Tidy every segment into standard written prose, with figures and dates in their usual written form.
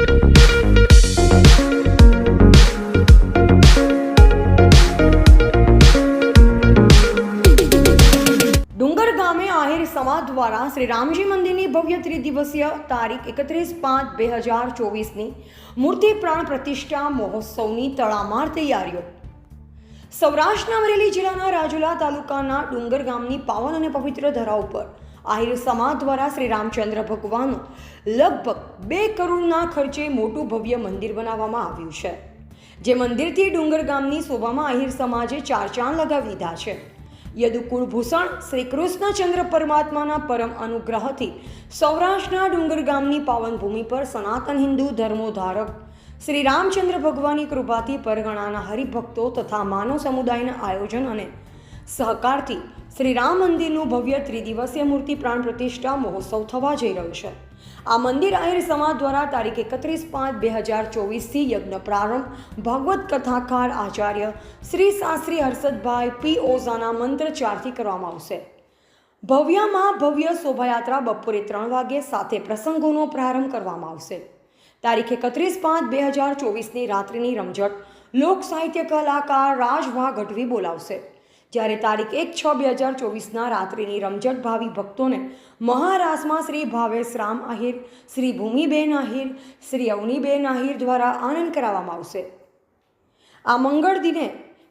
ડુંગર ગામે આહિર સમાજ દ્વારા શ્રી રામજી મંદિરની ભવ્ય ત્રિદિવસીય તારીખ 31/5/2024ની મૂર્તિ પ્રાણ પ્રતિષ્ઠા મહોત્સવની તડામાર તૈયારીઓ. સૌરાષ્ટ્રના અમરેલી જિલ્લાના રાજુલા તાલુકાના ડુંગર ગામની પાવન અને પવિત્ર ધરા ઉપર આહિર સમાજ દ્વારા શ્રી રામચંદ્ર ભગવાનનું લગભગ 2 કરોડના ખર્ચે મોટું ભવ્ય મંદિર બનાવવામાં આવ્યું છે. જે મંદિરથી ડુંગર ગામની શોભામાં આહિર સમાજે 4 ચાંદ લગાવી દીધા છે. યદુકુળ ભૂષણ શ્રી કૃષ્ણચંદ્ર પરમાત્માના પરમ અનુગ્રહથી સૌરાષ્ટ્રના ડુંગર ગામની પાવન ભૂમિ પર સનાતન હિન્દુ ધર્મોધારક શ્રી રામચંદ્ર ભગવાનની કૃપાથી પરગણાના હરિભક્તો તથા માનવ સમુદાયના આયોજન અને સહકારથી શ્રી રામ મંદિરનું ભવ્ય ત્રિદિવસીય મૂર્તિ પ્રાણ પ્રતિષ્ઠા મહોત્સવ થવા જઈ રહ્યો છે. આ મંદિર આહિર સમાજ દ્વારા તારીખ 31/5/2024થી યજ્ઞ પ્રારંભ ભાગવત કથાકાર આચાર્ય શ્રી શાસ્ત્રી હર્ષદભાઈ પી ઓઝાના મંત્રોચ્ચારથી કરવામાં આવશે. ભવ્યમાં ભવ્ય શોભાયાત્રા બપોરે 3 વાગે સાથે પ્રસંગોનો પ્રારંભ કરવામાં આવશે. તારીખ 31/5/2024ની રાત્રિની રમઝટ લોક સાહિત્ય કલાકાર રાજભા ગઢવી બોલાવશે. જ્યારે તારીખ 1/6/2024ના રાત્રિની રમઝટ ભાવિ ભક્તોને મહારાસમાં શ્રી ભાવેશ રામ આહિર, શ્રી ભૂમિબેન આહિર, શ્રી અવનીબેન આહિર દ્વારા આનંદ કરાવવામાં આવશે. આ મંગળ દિને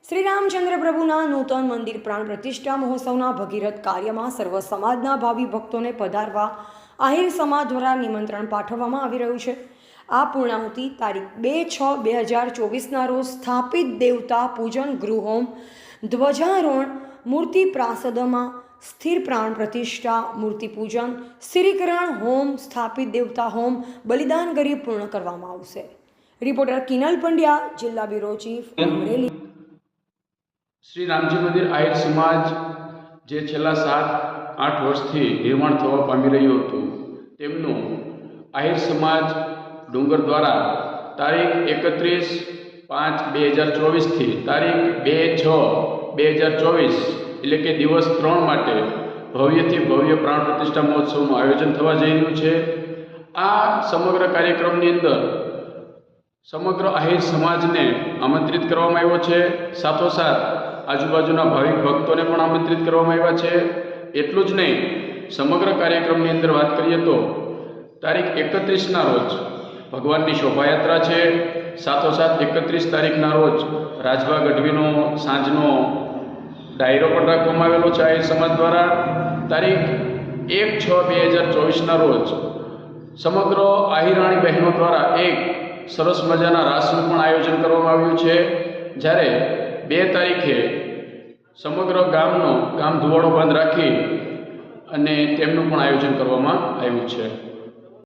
શ્રી રામચંદ્ર પ્રભુના નૂતન મંદિર પ્રાણ પ્રતિષ્ઠા મહોત્સવના ભગીરથ કાર્યમાં સર્વ સમાજના ભાવિ ભક્તોને પધારવા આહિર સમાજ દ્વારા નિમંત્રણ પાઠવવામાં આવી રહ્યું છે. આ પૂર્ણાહુતિ તારીખ 2/6/2024ના રોજ સ્થાપિત દેવતા પૂજન ગૃહોમ ધ્વજારોહણ મૂર્તિ પ્રાસદમાં સ્થિર પ્રાણ પ્રતિષ્ઠા મૂર્તિ પૂજન શ્રીકરણ હોમ સ્થાપિત દેવતા હોમ બલિદાન કરી પૂર્ણ કરવામાં આવશે. રિપોર્ટર કિનલ પંડ્યા, જિલ્લા બ્યુરો ચીફ, અમરેલી. શ્રી રામજી મંદિર આહિર સમાજ જે છેલ્લા 7-8 વર્ષથી નિર્માણ થવા પામી રહ્યું હતું તેમનું આહિર સમાજ ડુંગર દ્વારા તારીખ 31/5/2024થી તારીખ 2/6/2024 એટલે કે દિવસ 3 માટે ભવ્યથી ભવ્ય પ્રાણ પ્રતિષ્ઠા મહોત્સવનું આયોજન થવા જઈ રહ્યું છે. આ સમગ્ર કાર્યક્રમની અંદર સમગ્ર આહિર સમાજને આમંત્રિત કરવામાં આવ્યો છે. સાથોસાથ આજુબાજુના ભાવિક ભક્તોને પણ આમંત્રિત કરવામાં આવ્યા છે. એટલું જ નહીં, સમગ્ર કાર્યક્રમની અંદર વાત કરીએ તો તારીખ 31ના રોજ ભગવાનની શોભાયાત્રા છે. સાથોસાથ 31 તારીખના રોજ રાજભા ગઢવીનો સાંજનો ડાયરો પણ રાખવામાં આવેલો છે આહિર સમાજ દ્વારા. તારીખ 1/6/2024ના રોજ સમગ્ર આહિરાણી બહેનો દ્વારા એક સરસ મજાના રાસનું પણ આયોજન કરવામાં આવ્યું છે. જ્યારે 2 તારીખે સમગ્ર ગામ ધુવાડો બંધ રાખી અને તેમનું પણ આયોજન કરવામાં આવ્યું છે.